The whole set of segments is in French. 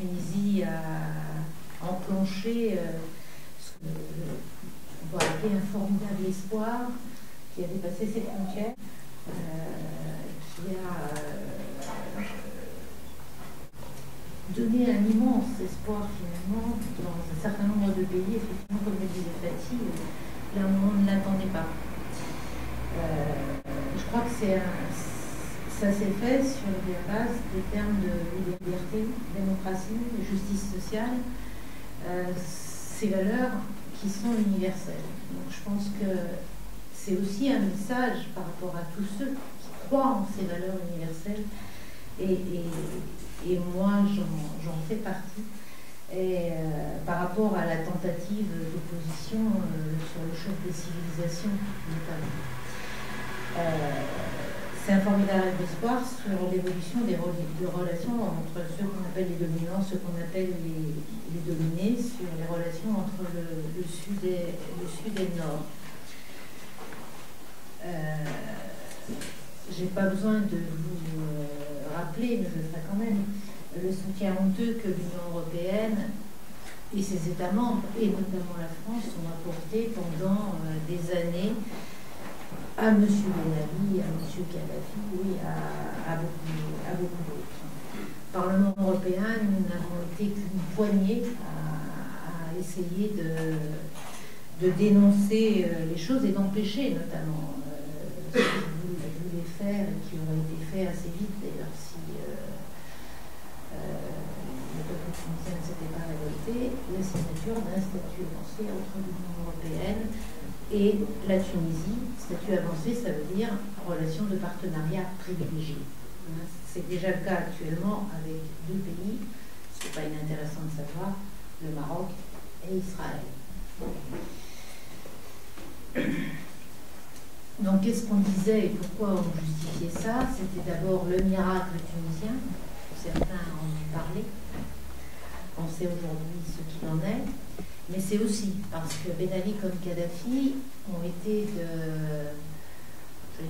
Tunisie a enclenché ce qu'on peut appeler un formidable espoir qui a dépassé ses frontières, qui a donné un immense espoir finalement dans un certain nombre de pays, effectivement, comme le disait Fatih, là où on ne l'attendait pas. Je crois que ça s'est fait sur la base des termes de liberté, démocratie, de justice sociale, ces valeurs qui sont universelles. Donc je pense que c'est aussi un message par rapport à tous ceux qui croient en ces valeurs universelles, et moi j'en fais partie. Et par rapport à la tentative d'opposition sur le choc des civilisations, notamment. C'est un formidable espoir sur l'évolution des relations entre ceux qu'on appelle les dominants, ceux qu'on appelle les dominés, sur les relations entre le sud et le nord. J'ai pas besoin de vous rappeler, mais je le ferai quand même, le soutien honteux que l'Union européenne et ses États membres, et notamment la France, ont apporté pendant des années à M. Ben Ali, à M. Kadhafi, oui, à beaucoup d'autres. Au Parlement européen, nous n'avons été qu'une poignée à essayer de dénoncer les choses et d'empêcher notamment ce qu'ils voulaient faire et qui aurait été fait assez vite d'ailleurs si le peuple tunisien ne s'était pas révolté, la signature d'un statut avancé entre l'Union européenne et la Tunisie. Statut avancé, ça veut dire relation de partenariat privilégié. C'est déjà le cas actuellement avec deux pays, ce n'est pas inintéressant de savoir, le Maroc et Israël. Donc qu'est-ce qu'on disait et pourquoi on justifiait ça? C'était d'abord le miracle tunisien, certains en ont parlé, on sait aujourd'hui ce qu'il en est, mais c'est aussi parce que Ben Ali comme Kadhafi ont été de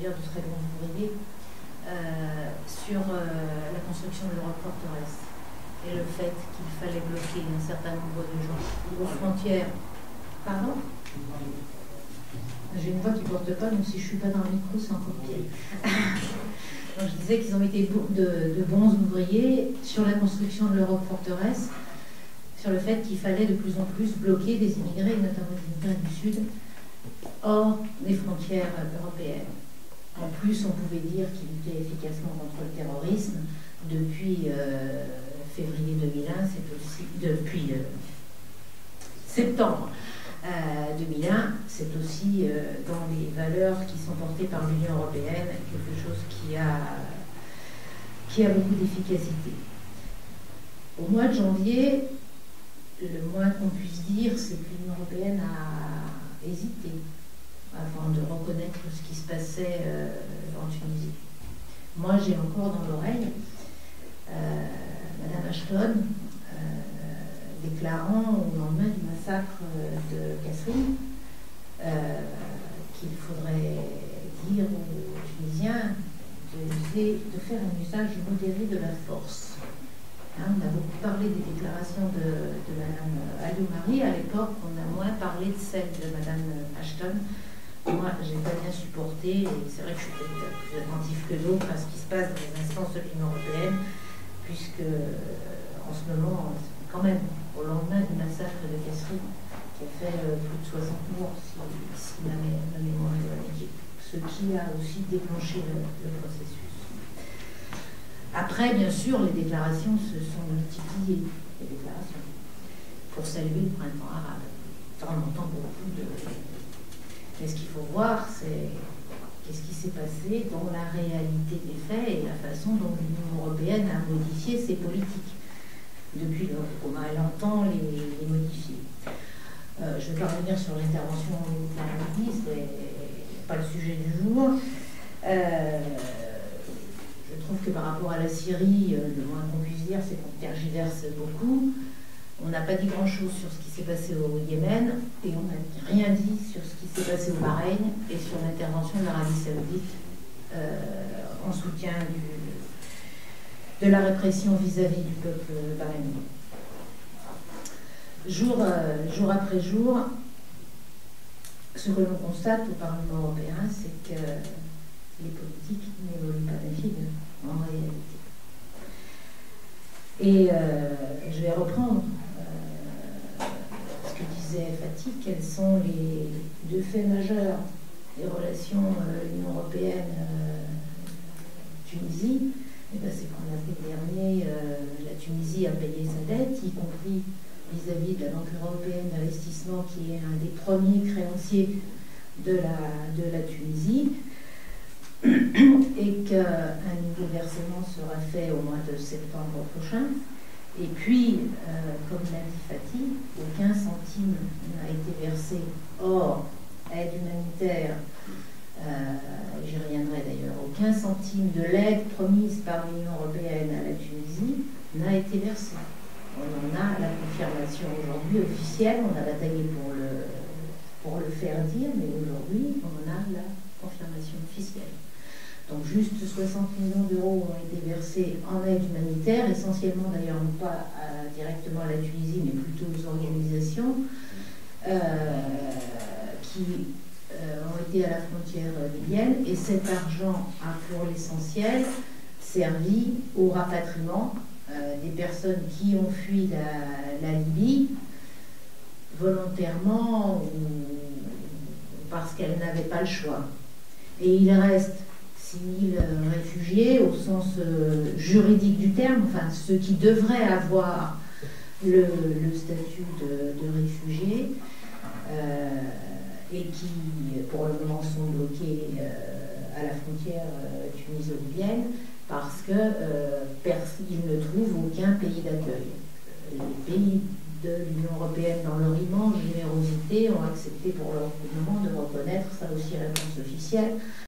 très bons ouvriers sur la construction de l'Europe forteresse et le fait qu'il fallait bloquer un certain nombre de gens aux frontières. Pardon? J'ai une voix qui ne porte pas, donc si je ne suis pas dans le micro, c'est encore pire. Donc je disais qu'ils ont été de bons ouvriers sur la construction de l'Europe forteresse, sur le fait qu'il fallait de plus en plus bloquer des immigrés, notamment des immigrés du Sud, hors des frontières européennes. En plus, on pouvait dire qu'il luttait efficacement contre le terrorisme depuis février 2001, c'est aussi depuis septembre 2001, c'est aussi dans les valeurs qui sont portées par l'Union européenne quelque chose qui a beaucoup d'efficacité. Au mois de janvier, le moins qu'on puisse dire, c'est que l'Union européenne a hésité avant de reconnaître ce qui se passait en Tunisie. Moi, j'ai encore dans l'oreille Madame Ashton déclarant au lendemain du massacre de Kasserine qu'il faudrait dire aux Tunisiens de faire un usage modéré de la force. Hein, on a beaucoup parlé des déclarations de Madame Alioumari. À l'époque, on a moins parlé de celles de Madame Ashton. Moi, j'ai pas bien supporté, et c'est vrai que je suis peut-être plus attentif que d'autres à ce qui se passe dans les instances de l'Union européenne, puisque en ce moment, quand même, au lendemain du massacre de Kasserine, qui a fait plus de 60 morts, si ma mémoire est bonne, ce qui a aussi déclenché le processus. Après, bien sûr, les déclarations se sont multipliées, les déclarations, pour saluer le printemps arabe. On entend beaucoup de... Mais ce qu'il faut voir, c'est qu'est-ce qui s'est passé dans la réalité des faits et la façon dont l'Union européenne a modifié ses politiques depuis lors, comment elle entend les modifier. Je ne vais pas revenir sur l'intervention militaire ce n'est pas le sujet du jour. Je trouve que par rapport à la Syrie, le moins qu'on puisse dire, c'est qu'on tergiverse beaucoup. On n'a pas dit grand-chose sur ce qui s'est passé au Yémen et on n'a rien dit sur ce qui s'est passé au Bahreïn et sur l'intervention de l'Arabie Saoudite en soutien de la répression vis-à-vis du peuple bahreïnien. jour après jour, ce que l'on constate au Parlement européen, c'est que les politiques n'évoluent pas d'un fil en réalité. Et je vais reprendre ce que disait Fatih, quels sont les deux faits majeurs des relations Union européenne-Tunisie. Eh ben, c'est qu'en avril dernier, la Tunisie a payé sa dette, y compris vis-à-vis de la Banque européenne d'investissement, qui est un des premiers créanciers de la Tunisie, et qu'un nouveau versement sera fait au mois de septembre prochain. Et puis, comme l'a dit Fatih, aucun centime n'a été versé hors aide humanitaire. J'y reviendrai d'ailleurs. Aucun centime de l'aide promise par l'Union européenne à la Tunisie n'a été versé. On en a la confirmation aujourd'hui officielle. On a bataillé pour le faire dire, mais aujourd'hui, on en a la confirmation officielle. Donc juste 60 millions d'euros ont été versés en aide humanitaire, essentiellement d'ailleurs non pas directement à la Tunisie, mais plutôt aux organisations qui ont été à la frontière libyenne. Et cet argent a pour l'essentiel servi au rapatriement des personnes qui ont fui la Libye volontairement ou parce qu'elles n'avaient pas le choix. Et il reste 6 000 réfugiés au sens juridique du terme, enfin ceux qui devraient avoir le statut de réfugiés et qui pour le moment sont bloqués à la frontière tuniso-libyenne parce qu'ils ne trouvent aucun pays d'accueil. Les pays de l'Union européenne, dans leur immense générosité, ont accepté pour le moment de reconnaître, ça aussi réponse officielle,